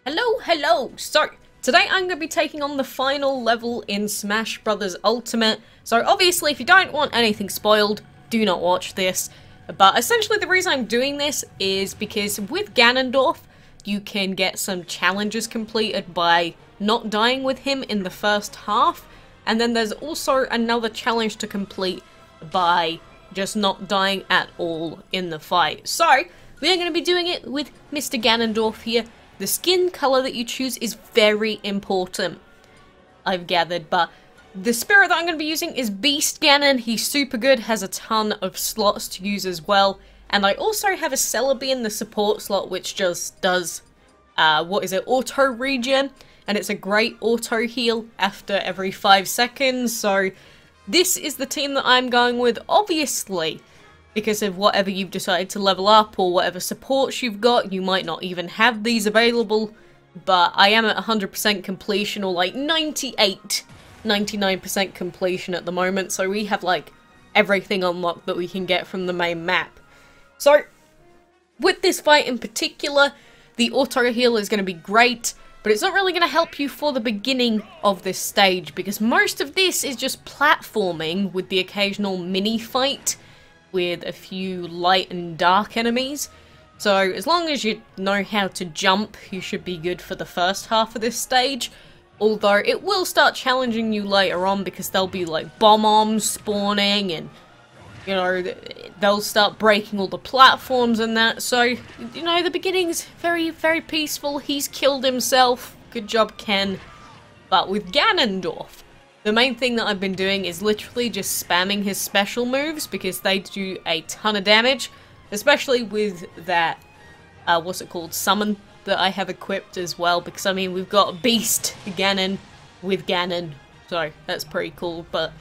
Hello! So, today I'm going to be taking on the final level in Smash Bros. Ultimate. So obviously, if you don't want anything spoiled, do not watch this. But essentially the reason I'm doing this is because with Ganondorf, you can get some challenges completed by not dying with him in the first half. And then there's also another challenge to complete by just not dying at all in the fight. So, we are going to be doing it with Mr. Ganondorf here. The skin color that you choose is very important, I've gathered, but the spirit that I'm going to be using is Beast Ganon. He's super good, has a ton of slots to use as well, and I also have a Celebi in the support slot which just does, auto regen, and it's a great auto heal after every 5 seconds, so this is the team that I'm going with, obviously. Because of whatever you've decided to level up or whatever supports you've got, you might not even have these available. But I am at 100% completion, or like 99% completion at the moment. So we have like everything unlocked that we can get from the main map. So with this fight in particular, the auto heal is going to be great. But it's not really going to help you for the beginning of this stage. Because most of this is just platforming with the occasional mini fight with a few light and dark enemies. So as long as you know how to jump, you should be good for the first half of this stage. Although it will start challenging you later on because there'll be like bob-ombs spawning and, you know, they'll start breaking all the platforms and that. So, you know, the beginning's very, very peaceful. He's killed himself. Good job, Ken. But with Ganondorf, the main thing that I've been doing is literally just spamming his special moves because they do a ton of damage, especially with that, summon that I have equipped as well, because I mean, we've got Beast Ganon with Ganon, so that's pretty cool. But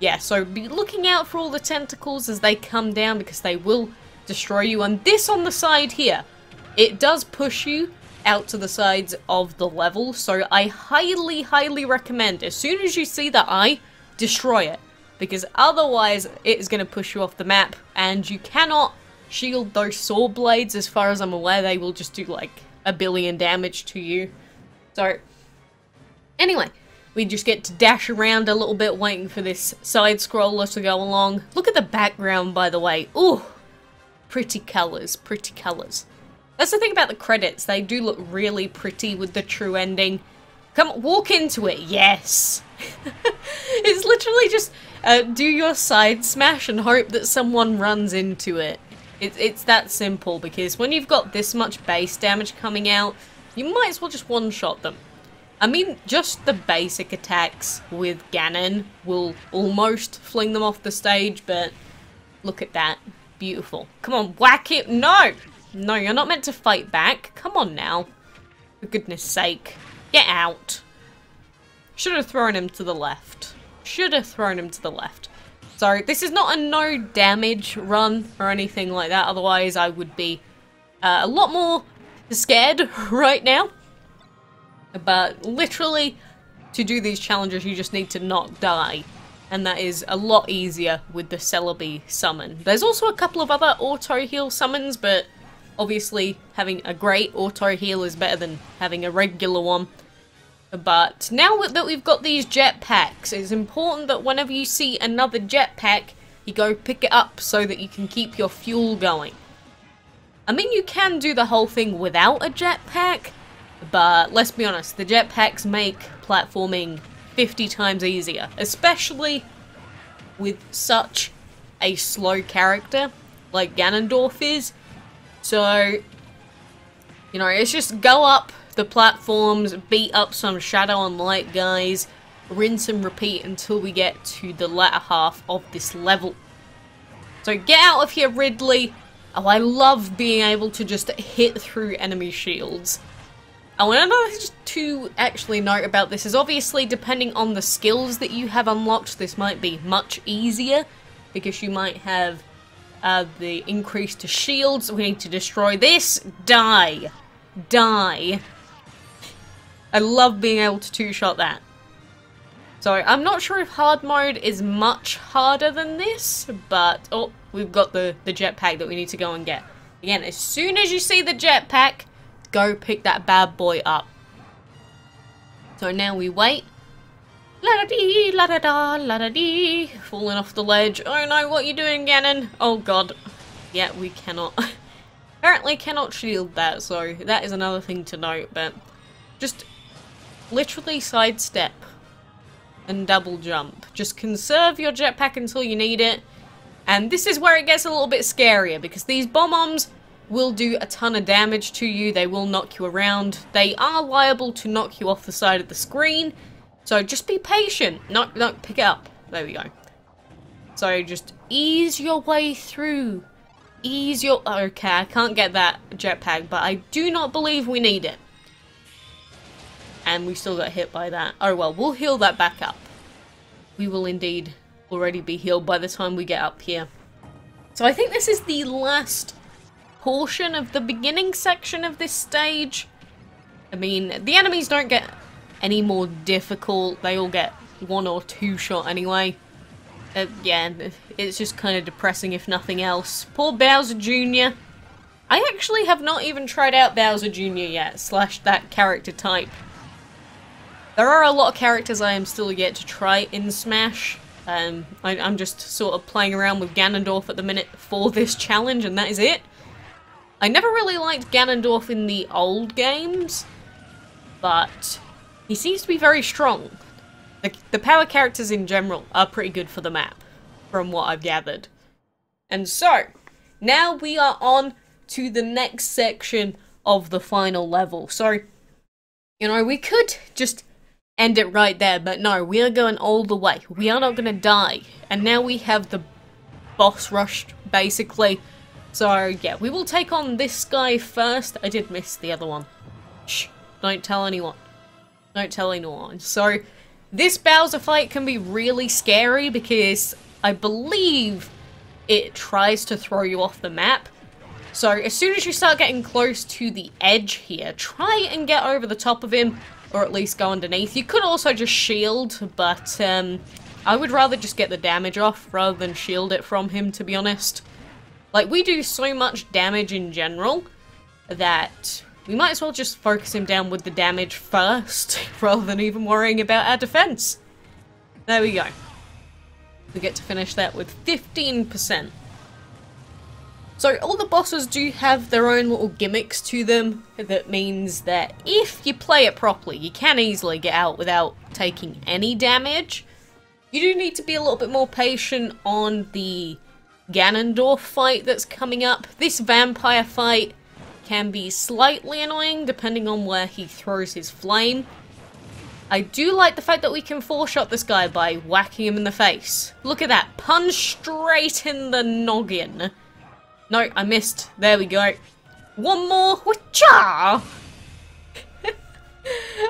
yeah, so be looking out for all the tentacles as they come down because they will destroy you, and this on the side here, it does push you out to the sides of the level, so I highly recommend, as soon as you see the eye, destroy it, because otherwise it is going to push you off the map, and you cannot shield those sword blades. As far as I'm aware, they will just do like a billion damage to you. So anyway, we just get to dash around a little bit waiting for this side scroller to go along. Look at the background, by the way. Ooh, pretty colors. That's the thing about the credits, they do look really pretty with the true ending. Come, walk into it, yes! It's literally just do your side smash and hope that someone runs into it. It's that simple, because when you've got this much base damage coming out, you might as well just one-shot them. I mean, just the basic attacks with Ganon will almost fling them off the stage, but look at that. Beautiful. Come on, whack it! No! No, you're not meant to fight back. Come on now. For goodness sake. Get out. Should have thrown him to the left. So, this is not a no damage run or anything like that. Otherwise, I would be a lot more scared right now. But literally, to do these challenges, you just need to not die. And that is a lot easier with the Celebi summon. There's also a couple of other auto heal summons, but obviously, having a great auto heal is better than having a regular one. But now that we've got these jetpacks, it's important that whenever you see another jetpack, you go pick it up so that you can keep your fuel going. I mean, you can do the whole thing without a jetpack, but let's be honest, the jetpacks make platforming 50 times easier, especially with such a slow character like Ganondorf is. So, you know, it's just go up the platforms, beat up some shadow and light guys, rinse and repeat until we get to the latter half of this level. So get out of here, Ridley. Oh, I love being able to just hit through enemy shields. Oh, and another thing to actually note about this is obviously depending on the skills that you have unlocked, this might be much easier because you might have the increase to shields. We need to destroy this. Die. I love being able to two-shot that. So I'm not sure if hard mode is much harder than this, but oh, we've got the jetpack that we need to go and get. Again, as soon as you see the jetpack, go pick that bad boy up. So now we wait. La-da-dee, la-da-da, la-da-dee. Falling off the ledge. Oh no, what are you doing, Ganon? Oh god. Yeah, we cannot. Apparently cannot shield that, so that is another thing to note, but just literally sidestep and double jump. Just conserve your jetpack until you need it. And this is where it gets a little bit scarier, because these bob-ombs will do a ton of damage to you. They will knock you around. They are liable to knock you off the side of the screen. So just be patient. No, pick it up. There we go. So just ease your way through. Ease your... Okay, I can't get that jetpack, but I do not believe we need it. And we still got hit by that. Oh well, we'll heal that back up. We will indeed already be healed by the time we get up here. So I think this is the last portion of the beginning section of this stage. I mean, the enemies don't get any more difficult. They all get 1 or 2 shot anyway. Yeah, it's just kind of depressing if nothing else. Poor Bowser Jr. I actually have not even tried out Bowser Jr. yet, slash that character type. There are a lot of characters I am still yet to try in Smash. I'm just sort of playing around with Ganondorf at the minute for this challenge, and that is it. I never really liked Ganondorf in the old games, but he seems to be very strong. The power characters in general are pretty good for the map, from what I've gathered. And so, now we are on to the next section of the final level. So, you know, we could just end it right there, but no, we are going all the way. We are not going to die. And now we have the boss rush, basically. So, yeah, we will take on this guy first. I did miss the other one. Shh, don't tell anyone. Don't tell anyone. So, this Bowser fight can be really scary because I believe it tries to throw you off the map. So, as soon as you start getting close to the edge here, try and get over the top of him, or at least go underneath. You could also just shield, but I would rather just get the damage off rather than shield it from him, to be honest. Like, we do so much damage in general that we might as well just focus him down with the damage first, rather than even worrying about our defense. There we go. We get to finish that with 15%. So all the bosses do have their own little gimmicks to them. That means that if you play it properly, you can easily get out without taking any damage. You do need to be a little bit more patient on the Ganondorf fight that's coming up. This vampire fight can be slightly annoying depending on where he throws his flame. I do like the fact that we can 4-shot this guy by whacking him in the face. Look at that, punch straight in the noggin. No, I missed. There we go. One more. Whatcha?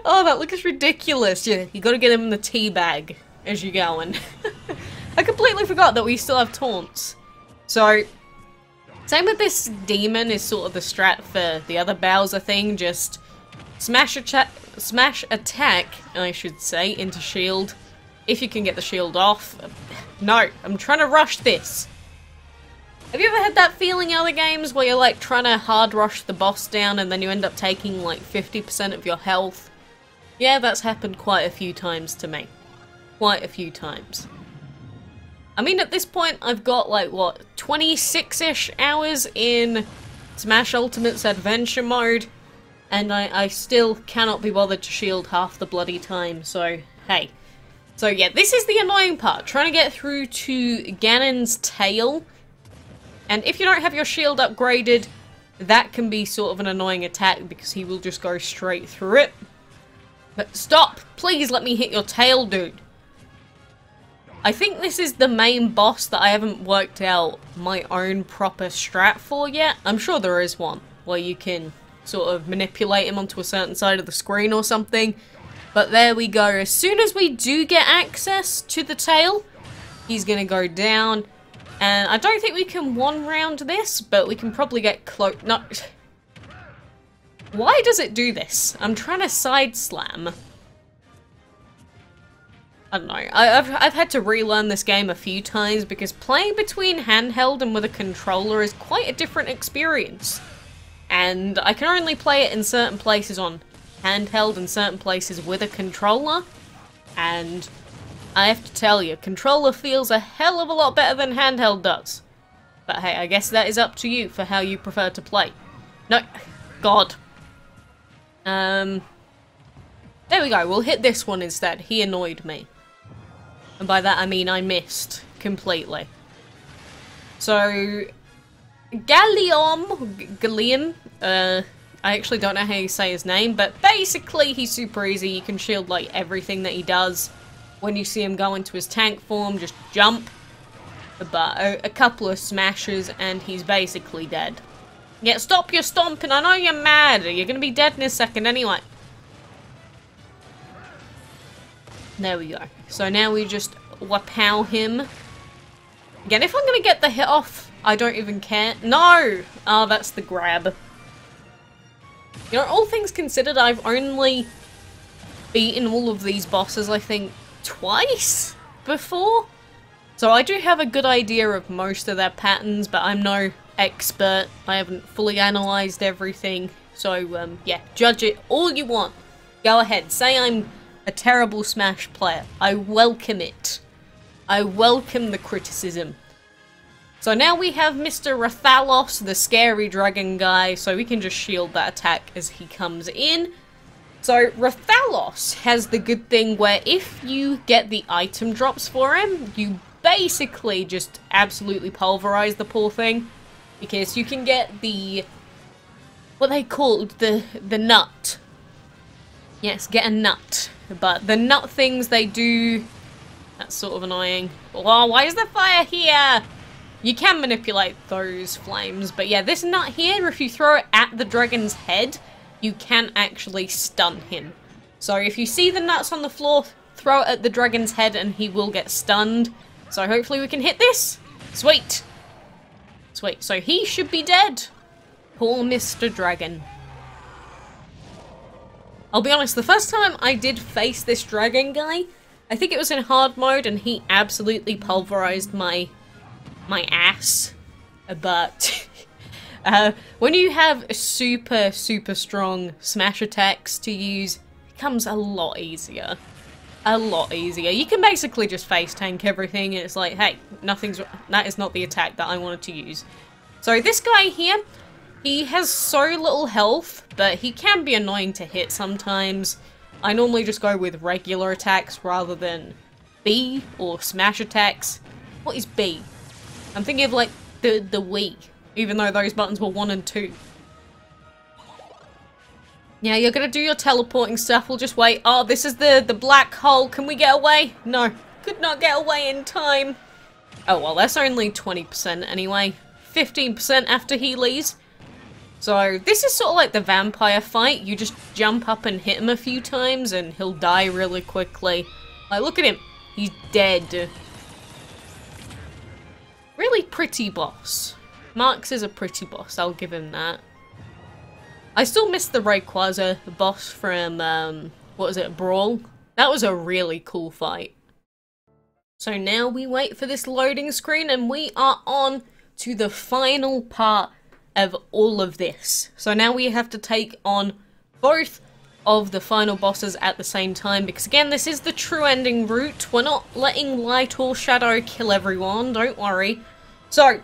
Oh, that looks ridiculous. Yeah, you gotta get him in the tea bag as you're going. I completely forgot that we still have taunts. So, same with this demon is sort of the strat for the other Bowser thing. Just smash attack, I should say, into shield. If you can get the shield off. No, I'm trying to rush this. Have you ever had that feeling in other games where you're like trying to hard rush the boss down and then you end up taking like 50% of your health? Yeah, that's happened quite a few times to me. Quite a few times. I mean, at this point I've got like, what, 26-ish hours in Smash Ultimate's Adventure mode, and I still cannot be bothered to shield half the bloody time, so hey. So yeah, this is the annoying part, trying to get through to Ganon's tail. And if you don't have your shield upgraded, that can be sort of an annoying attack because he will just go straight through it. But stop! Please let me hit your tail, dude. I think this is the main boss that I haven't worked out my own proper strat for yet. I'm sure there is one where you can sort of manipulate him onto a certain side of the screen or something. But there we go. As soon as we do get access to the tail, he's gonna go down. And I don't think we can one-round this, but we can probably get close. No. Why does it do this? I'm trying to side slam. I don't know. I've had to relearn this game a few times because playing between handheld and with a controller is quite a different experience. and I can only play it in certain places on handheld and certain places with a controller, and I have to tell you, controller feels a hell of a lot better than handheld does. But hey, I guess that is up to you for how you prefer to play. No, God. There we go, we'll hit this one instead. He annoyed me. And by that I mean I missed completely. So, Galleon, I actually don't know how you say his name, but basically he's super easy. You can shield like everything that he does. When you see him go into his tank form, just jump. But a couple of smashes and he's basically dead. Yeah, stop your stomping, I know you're mad. You're gonna be dead in a second anyway. There we go. So now we just wapow him. Again, if I'm gonna get the hit off, I don't even care. No! Oh, that's the grab. You know, all things considered, I've only beaten all of these bosses, I think, twice before. So I do have a good idea of most of their patterns, but I'm no expert. I haven't fully analysed everything. So, yeah, judge it all you want. Go ahead, say I'm a terrible Smash player. I welcome it. I welcome the criticism. So now we have Mr. Rathalos, the scary dragon guy, so we can just shield that attack as he comes in. So Rathalos has the good thing where if you get the item drops for him, you basically just absolutely pulverize the poor thing. Because you can get the, what they called, the nut. Yes, get a nut. But the nut things they do, that's sort of annoying. Oh, why is there fire here? You can manipulate those flames, but yeah, this nut here, if you throw it at the dragon's head, you can actually stun him. So if you see the nuts on the floor, throw it at the dragon's head and he will get stunned. So hopefully we can hit this. Sweet. Sweet. So he should be dead. Poor Mr. Dragon. I'll be honest, the first time I did face this dragon guy, I think it was in hard mode and he absolutely pulverized my ass. But when you have super strong smash attacks to use, it becomes a lot easier. A lot easier. You can basically just face tank everything and it's like, hey, that is not the attack that I wanted to use. So this guy here, he has so little health, but he can be annoying to hit sometimes. I normally just go with regular attacks rather than B or smash attacks. What is B? I'm thinking of like the Wii, even though those buttons were 1 and 2. Yeah, you're gonna do your teleporting stuff, we'll just wait. Oh, this is the black hole, can we get away? No, could not get away in time. Oh well, that's only 20% anyway. 15% after he leaves. So, this is sort of like the vampire fight. You just jump up and hit him a few times and he'll die really quickly. Like, look at him. He's dead. Really pretty boss. Marx is a pretty boss, I'll give him that. I still miss the Rayquaza boss from, what was it, Brawl? That was a really cool fight. So now we wait for this loading screen and we are on to the final part of all of this. So now we have to take on both of the final bosses at the same time, because again, this is the true ending route. We're not letting light or shadow kill everyone, don't worry. So,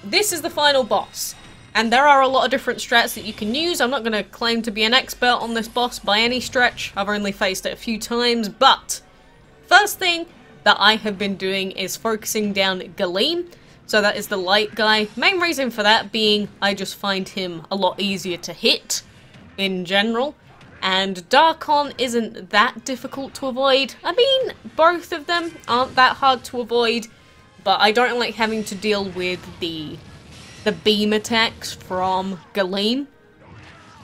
this is the final boss, and there are a lot of different strats that you can use. I'm not going to claim to be an expert on this boss by any stretch. I've only faced it a few times, but first thing that I have been doing is focusing down Galeem. So that is the light guy. Main reason for that being I just find him a lot easier to hit in general. And Darkon isn't that difficult to avoid. I mean, both of them aren't that hard to avoid, but I don't like having to deal with the beam attacks from Galeem.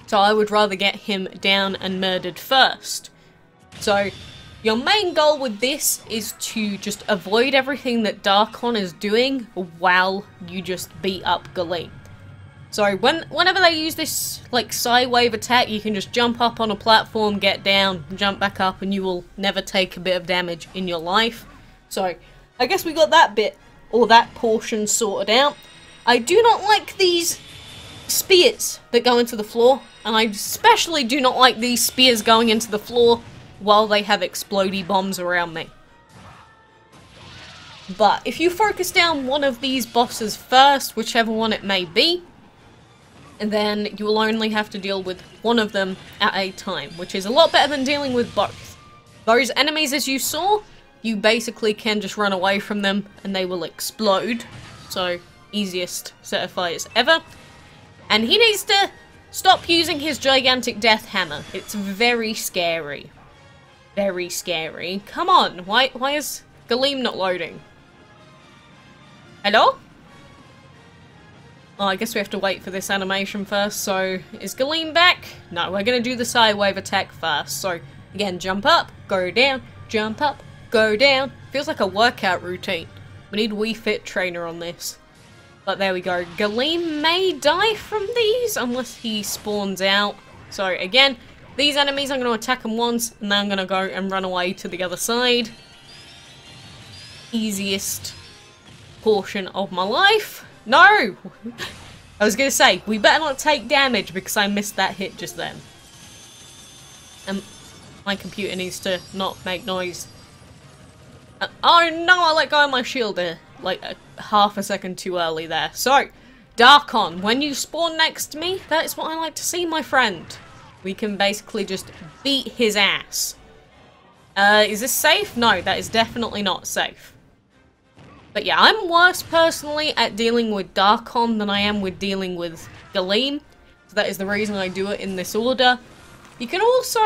So I would rather get him down and murdered first. So your main goal with this is to just avoid everything that Darkon is doing while you just beat up Galeem. So whenever they use this like Psy-Wave attack, you can just jump up on a platform, get down, jump back up, and you will never take a bit of damage in your life. So I guess we got that bit, or that portion sorted out. I do not like these spears that go into the floor, and I especially do not like these spears going into the floor while they have explodey bombs around me. But if you focus down one of these bosses first, whichever one it may be, and then you will only have to deal with one of them at a time, which is a lot better than dealing with both. Those enemies, as you saw, you basically can just run away from them and they will explode. So, easiest set of fights ever. And he needs to stop using his gigantic death hammer. It's very scary. Very scary. Come on, why is Galeem not loading? Hello? Oh, I guess we have to wait for this animation first. So, is Galeem back? No, we're gonna do the side wave attack first. So, again, jump up, go down, jump up, go down. Feels like a workout routine. We need Wii Fit Trainer on this. But there we go. Galeem may die from these unless he spawns out. So, again, these enemies, I'm going to attack them once, and then I'm going to go and run away to the other side. Easiest portion of my life. No! I was going to say, we better not take damage because I missed that hit just then. And my computer needs to not make noise. Oh no, I let go of my shield there. Like half a second too early there. So, Darkon, when you spawn next to me, that is what I like to see, my friend. We can basically just beat his ass. Is this safe? No, that is definitely not safe. But yeah, I'm worse personally at dealing with Darkon than I am with dealing with Galeem. So that is the reason I do it in this order. You can also,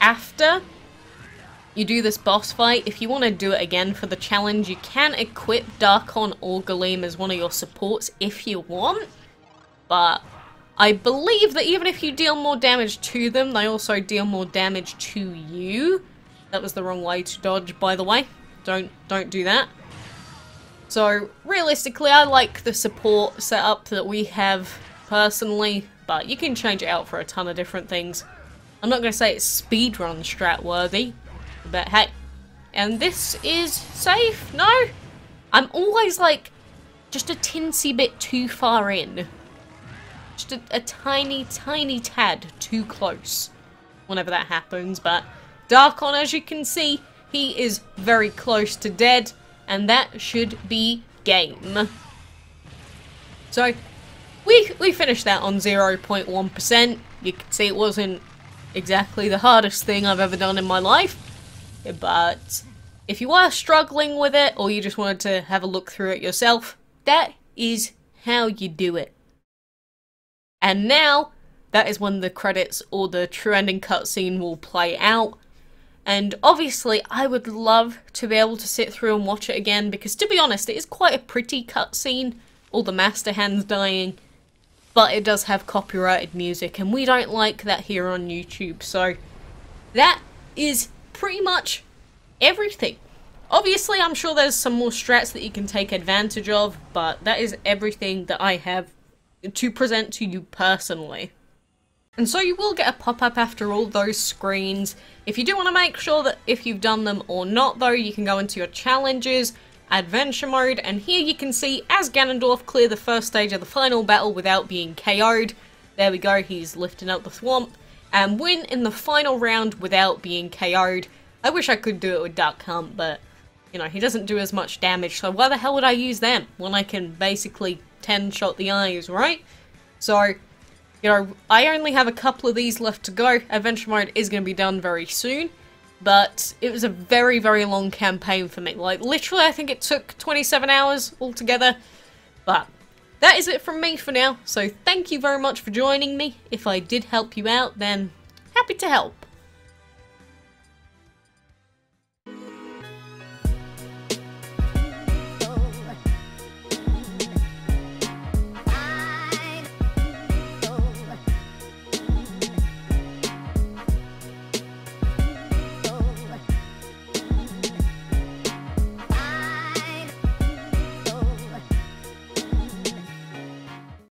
after you do this boss fight, if you want to do it again for the challenge, you can equip Darkon or Galeem as one of your supports if you want. But I believe that even if you deal more damage to them, they also deal more damage to you. That was the wrong way to dodge, by the way. Don't do that. So, realistically, I like the support setup that we have personally, but you can change it out for a ton of different things. I'm not going to say it's speedrun strat worthy, but hey. And this is safe? No? I'm always like, just a tinsy bit too far in. Just a tiny, tiny tad too close whenever that happens, but Darkon, as you can see, he is very close to dead. And that should be game. So, we finished that on 0.1%. You can see it wasn't exactly the hardest thing I've ever done in my life. But if you are struggling with it, or you just wanted to have a look through it yourself, that is how you do it. And now, that is when the credits or the true ending cutscene will play out. And obviously, I would love to be able to sit through and watch it again, because to be honest, it is quite a pretty cutscene, all the master hands dying, but it does have copyrighted music, and we don't like that here on YouTube, so that is pretty much everything. Obviously, I'm sure there's some more strats that you can take advantage of, but that is everything that I have to present to you personally. And so you will get a pop-up after all those screens. If you do want to make sure that if you've done them or not though, you can go into your challenges, adventure mode, and here you can see as Ganondorf clear the first stage of the final battle without being KO'd. There we go, he's lifting up the swamp, and win in the final round without being KO'd. I wish I could do it with Duck Hunt, but, you know, he doesn't do as much damage, so why the hell would I use them when I can basically 10-shot the eyes, right? So, you know, I only have a couple of these left to go. Adventure mode is going to be done very soon. But it was a very, very long campaign for me. Like, literally, I think it took 27 hours altogether. But that is it from me for now. So thank you very much for joining me. If I did help you out, then happy to help.